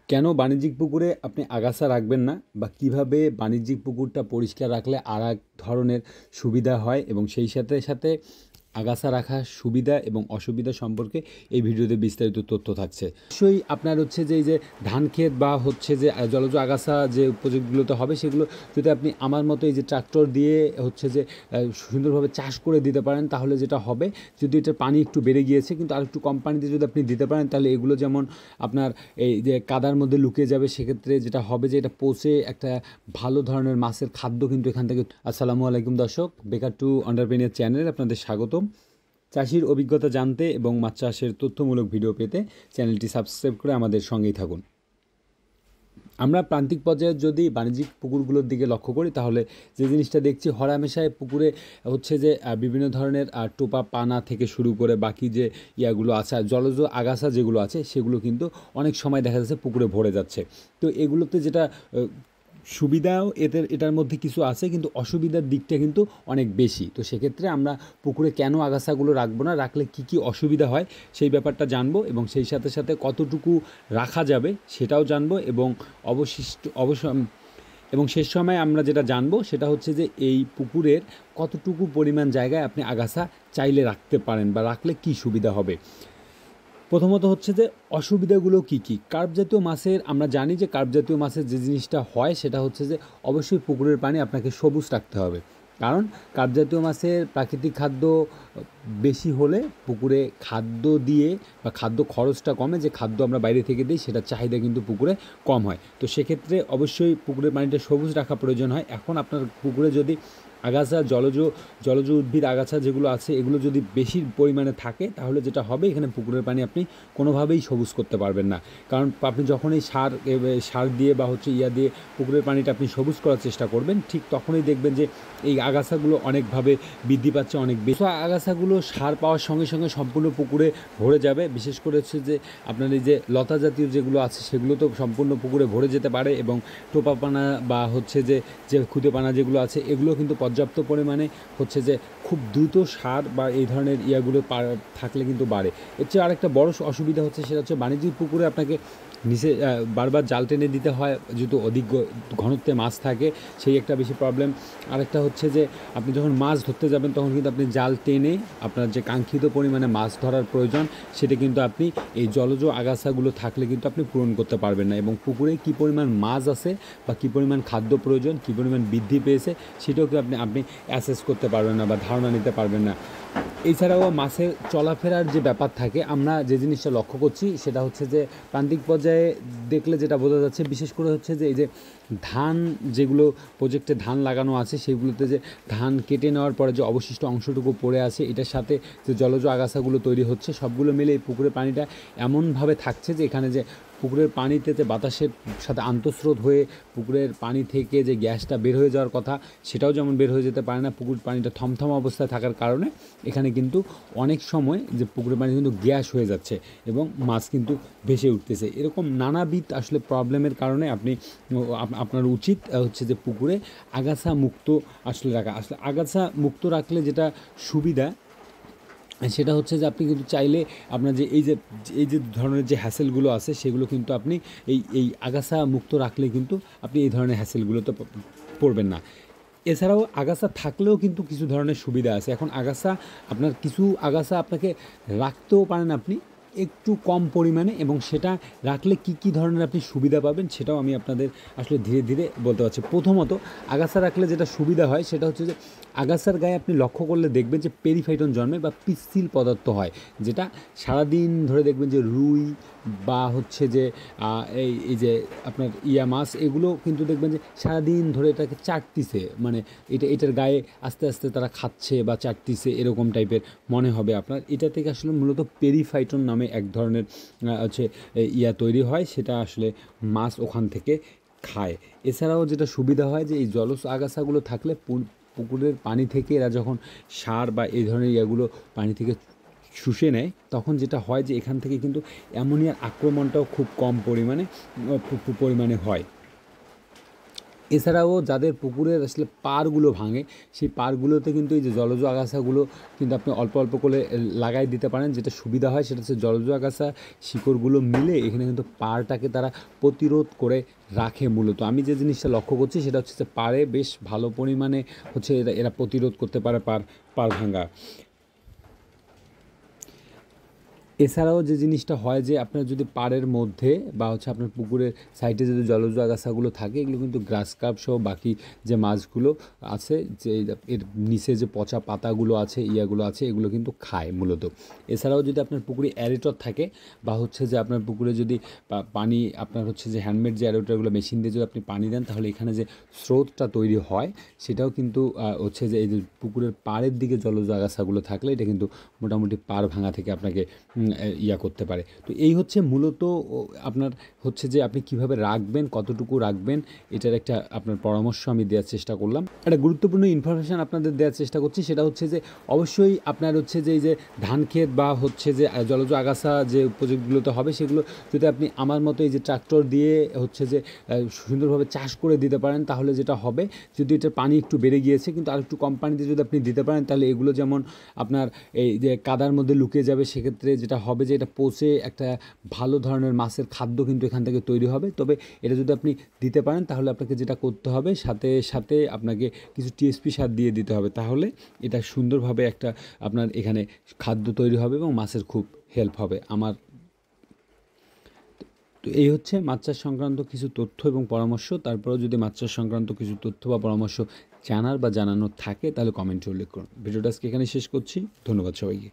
কেন বাণিজ্যিক পুকুরে আপনি আগাছা রাখবেন না বা কিভাবে বাণিজ্যিক পুকুরটা পরিষ্কার রাখলে আর এক ধরনের সুবিধা হয় এবং সেই সাথে সাথে আগাছা রাখার সুবিধা এবং অসুবিধা সম্পর্কে এই ভিডিওতে বিস্তারিত তথ্য থাকছে। অবশ্যই আপনার হচ্ছে যে এই যে ধান ক্ষেত বা হচ্ছে যে জলজ আগাছা যে প্রজেক্টগুলোতে হবে সেগুলো যদি আপনি আমার মতো এই যে ট্রাক্টর দিয়ে হচ্ছে যে সুন্দরভাবে চাষ করে দিতে পারেন তাহলে যেটা হবে, যদি এটার পানি একটু বেড়ে গিয়েছে কিন্তু আর একটু কম পানিতে যদি আপনি দিতে পারেন তাহলে এগুলো যেমন আপনার এই যে কাদার মধ্যে লুকিয়ে যাবে, সেক্ষেত্রে যেটা হবে যে এটা পচে একটা ভালো ধরনের মাছের খাদ্য কিন্তু এখান থেকে। আসসালামু আলাইকুম দর্শক, বেকার টু এন্টারপ্রেনিউর চ্যানেলে আপনাদের স্বাগতম। চাষির অভিজ্ঞতা জানতে এবং মাছ চাষের তথ্যমূলক ভিডিও পেতে চ্যানেলটি সাবস্ক্রাইব করে আমাদের সঙ্গেই থাকুন। আমরা প্রান্তিক পর্যায়ে যদি বাণিজ্যিক পুকুরগুলোর দিকে লক্ষ্য করি তাহলে যে জিনিসটা দেখছি, হরহামেশাই পুকুরে হচ্ছে যে বিভিন্ন ধরনের টোপা পানা থেকে শুরু করে বাকি যে ইয়াগুলো আছে, জলজ আগাছা যেগুলো আছে সেগুলো কিন্তু অনেক সময় দেখা যাচ্ছে পুকুরে ভরে যাচ্ছে। তো এগুলোতে যেটা সুবিধাও এটার মধ্যে কিছু আছে, কিন্তু অসুবিধার দিকটা কিন্তু অনেক বেশি। তো সেক্ষেত্রে আমরা পুকুরে কেন আগাছাগুলো রাখবো না, রাখলে কি কি অসুবিধা হয় সেই ব্যাপারটা জানবো এবং সেই সাথে সাথে কতটুকু রাখা যাবে সেটাও জানবো এবং এবং শেষ সময় আমরা যেটা জানবো সেটা হচ্ছে যে এই পুকুরের কতটুকু পরিমাণ জায়গায় আপনি আগাছা চাইলে রাখতে পারেন বা রাখলে কি সুবিধা হবে। প্রথমত হচ্ছে যে অসুবিধাগুলো কী কী। কার্প জাতীয় মাছের আমরা জানি যে কার্প জাতীয় মাছের যে জিনিসটা হয় সেটা হচ্ছে যে অবশ্যই পুকুরের পানি আপনাকে সবুজ রাখতে হবে, কারণ কার্প জাতীয় মাছের প্রাকৃতিক খাদ্য বেশি হলে পুকুরে খাদ্য দিয়ে বা খাদ্য খরচটা কমে, যে খাদ্য আমরা বাইরে থেকে দিই সেটার চাহিদা কিন্তু পুকুরে কম হয়। তো সেক্ষেত্রে অবশ্যই পুকুরের পানিটা সবুজ রাখা প্রয়োজন হয়। এখন আপনার পুকুরে যদি আগাছা জলজ উদ্ভিদ আগাছা যেগুলো আছে এগুলো যদি বেশি পরিমাণে থাকে তাহলে যেটা হবে, এখানে পুকুরের পানি আপনি কোনোভাবেই সবুজ করতে পারবেন না। কারণ আপনি যখন এই সার দিয়ে বা হচ্ছে দিয়ে পুকুরের পানিটা আপনি সবুজ করার চেষ্টা করবেন, ঠিক তখনই দেখবেন যে এই আগাছাগুলো অনেকভাবে বৃদ্ধি পাচ্ছে, অনেক বেশি। আগাছাগুলো সার পাওয়ার সঙ্গে সঙ্গে সম্পূর্ণ পুকুরে ভরে যাবে। বিশেষ করে হচ্ছে যে আপনার এই যে লতা জাতীয় যেগুলো আছে সেগুলো তো সম্পূর্ণ পুকুরে ভরে যেতে পারে এবং টোপাপানা বা হচ্ছে যে খুদেপানা যেগুলো আছে এগুলো কিন্তু পর্যাপ্ত পরিমাণে হচ্ছে যে খুব দ্রুত সার বা এই ধরনের ইয়াগুলো থাকলে কিন্তু বাড়ে। এর চেয়ে আরেকটা বড় অসুবিধা হচ্ছে, সেটা হচ্ছে বাণিজ্যিক পুকুরে আপনাকে নিচে বারবার জাল টেনে দিতে হয়, যেহেতু অধিক ঘনত্বে মাছ থাকে সেই একটা বেশি প্রবলেম। আরেকটা হচ্ছে যে আপনি যখন মাছ ধরতে যাবেন তখন কিন্তু আপনি জাল টেনে আপনার যে কাঙ্ক্ষিত পরিমাণে মাছ ধরার প্রয়োজন সেটা কিন্তু আপনি এই জলজ আগাছাগুলো থাকলে কিন্তু আপনি পূরণ করতে পারবেন না, এবং পুকুরে কী পরিমাণ মাছ আছে বা কী পরিমাণ খাদ্য প্রয়োজন, কী পরিমাণ বৃদ্ধি পেয়েছে সেটাও কি আপনি অ্যাসেস করতে পারবেন না বা ধারণা নিতে পারবেন না। এছাড়াও মাছের চলাফেরার যে ব্যাপার থাকে, আমরা যে জিনিসটা লক্ষ্য করছি সেটা হচ্ছে যে প্রান্তিক পর্যায়ে দেখলে যেটা বোঝা যাচ্ছে, বিশেষ করে হচ্ছে যে এই যে ধান যেগুলো প্রজেক্টে ধান লাগানো আছে সেগুলোতে যে ধান কেটে নেওয়ার পরে যে অবশিষ্ট অংশটুকু পড়ে আছে, এটার সাথে যে জলজ আগাছাগুলো তৈরি হচ্ছে সবগুলো মিলে এই পুকুরের পানিটা এমনভাবে থাকছে যে এখানে যে পুকুরের পানিতে যে বাতাসের সাথে আন্তঃস্রোত হয়ে পুকুরের পানি থেকে যে গ্যাসটা বের হয়ে যাওয়ার কথা সেটাও যেমন বের হয়ে যেতে পারে না। পুকুর পানিটা থমথম অবস্থায় থাকার কারণে এখানে কিন্তু অনেক সময় যে পুকুরের পানি কিন্তু গ্যাস হয়ে যাচ্ছে এবং মাছ কিন্তু ভেসে উঠতেছে। এরকম নানাবিধ আসলে প্রবলেমের কারণে আপনার উচিত হচ্ছে যে পুকুরে আগাছা মুক্ত আসলে রাখা। আসলে আগাছা মুক্ত রাখলে যেটা সুবিধা সেটা হচ্ছে যে আপনি কিন্তু চাইলে আপনার যে এই যে ধরনের যে হ্যাসেলগুলো আছে সেগুলো কিন্তু আপনি এই আগাছা মুক্ত রাখলে কিন্তু আপনি এই ধরনের হ্যাসেলগুলোতে পড়বেন না। এছাড়াও আগাছা থাকলেও কিন্তু কিছু ধরনের সুবিধা আছে। এখন কিছু আগাছা আপনাকে রাখতেও পারেন আপনি একটু কম পরিমাণে, এবং সেটা রাখলে কি কি ধরনের আপনি সুবিধা পাবেন সেটাও আমি আপনাদের আসলে ধীরে ধীরে বলতে পারছি। প্রথমত আগাছা রাখলে যেটা সুবিধা হয় সেটা হচ্ছে যে আগাছার গায়ে আপনি লক্ষ্য করলে দেখবেন যে পেরিফাইটন জন্মে বা পিচ্ছিল পদার্থ হয়, যেটা সারাদিন ধরে দেখবেন যে রুই বা হচ্ছে যে এই যে আপনার মাছ এগুলো কিন্তু দেখবেন যে সারাদিন ধরে এটাকে চাটতিছে, মানে এটার গায়ে আস্তে আস্তে তারা খাচ্ছে বা চাটতিছে এরকম টাইপের মনে হবে আপনার। এটা থেকে আসলে মূলত পেরিফাইটন নামে এক ধরনের হচ্ছে তৈরি হয়, সেটা আসলে মাছ ওখান থেকে খায়। এছাড়াও যেটা সুবিধা হয় যে এই জলজ আগাছাগুলো থাকলে পুকুরের পানি থেকে এরা যখন সার বা এই ধরনের পানি থেকে শুষে নেয় তখন যেটা হয় যে এখান থেকে কিন্তু অ্যামোনিয়ার আক্রমণটাও খুব কম পরিমাণে হয়। এছাড়াও যাদের পুকুরের আসলে পাড়গুলো ভাঙে, সেই পাড়গুলোতে কিন্তু এই যে জলজ আগাছাগুলো কিন্তু আপনি অল্প অল্প করে লাগাই দিতে পারেন। যেটা সুবিধা হয় সেটা হচ্ছে জলজ আগাছা শিকড়গুলো মিলে এখানে কিন্তু পাড়টাকে তারা প্রতিরোধ করে রাখে। মূলত আমি যে জিনিসটা লক্ষ্য করছি সেটা হচ্ছে যে পাড়ে বেশ ভালো পরিমাণে হচ্ছে এরা প্রতিরোধ করতে পারে পাড় ভাঙা। এছাড়াও যে জিনিসটা হয় যে আপনার যদি পাড়ের মধ্যে বা হচ্ছে আপনার পুকুরের সাইডে যদি জলজ আগাছাগুলো থাকে, এগুলো কিন্তু গ্রাস কার্প সহ বাকি যে মাছগুলো আছে, যে এর নিচে যে পচা পাতাগুলো আছে, ইয়াগুলো আছে, এগুলো কিন্তু খায় মূলত। এছাড়াও যদি আপনার পুকুরে অ্যারেটর থাকে বা হচ্ছে যে আপনার পুকুরে যদি পানি আপনার হচ্ছে যে হ্যান্ডমেড যে অ্যারেটরগুলো মেশিন দিয়ে যদি আপনি পানি দেন, তাহলে এখানে যে স্রোতটা তৈরি হয় সেটাও কিন্তু হচ্ছে যে এই যে পুকুরের পাড়ের দিকে জলজ আগাছাগুলো থাকলে এটা কিন্তু মোটামুটি পাড় ভাঙা থেকে আপনাকে ইয়া করতে পারে। তো এই হচ্ছে মূলত আপনার হচ্ছে যে আপনি কিভাবে রাখবেন, কতটুকু রাখবেন, এটার একটা আপনার পরামর্শ আমি দেওয়ার চেষ্টা করলাম। একটা গুরুত্বপূর্ণ ইনফরমেশান আপনাদের দেওয়ার চেষ্টা করছি, সেটা হচ্ছে যে অবশ্যই আপনার হচ্ছে যে এই যে ধান ক্ষেত বা হচ্ছে যে জলজ আগাছা যে প্রজেক্টগুলোতে হবে, সেগুলো যদি আপনি আমার মতো এই যে ট্রাক্টর দিয়ে হচ্ছে যে সুন্দরভাবে চাষ করে দিতে পারেন, তাহলে যেটা হবে, যদি এটার পানি একটু বেড়ে গিয়েছে কিন্তু আর একটু কম পানিতে যদি আপনি দিতে পারেন, তাহলে এগুলো যেমন আপনার এই যে কাদার মধ্যে লুকিয়ে যাবে, সেক্ষেত্রে যেটা হবে যে এটা পচে একটা ভালো ধরনের মাছের খাদ্য কিন্তু এখান থেকে তৈরি হবে। তবে এটা যদি আপনি দিতে পারেন, তাহলে আপনাকে যেটা করতে হবে, সাথে সাথে আপনাকে কিছু টিএসপি সার দিয়ে দিতে হবে, তাহলে এটা সুন্দরভাবে একটা আপনার এখানে খাদ্য তৈরি হবে এবং মাছের খুব হেল্প হবে। তো এই হচ্ছে মাছ চাষ সংক্রান্ত কিছু তথ্য এবং পরামর্শ। তারপরেও যদি মাছ চাষ সংক্রান্ত কিছু তথ্য বা পরামর্শ জানার বা জানানোর থাকে, তাহলে কমেন্টে উল্লেখ করুন। ভিডিওটা আজকে এখানে শেষ করছি। ধন্যবাদ সবাইকে।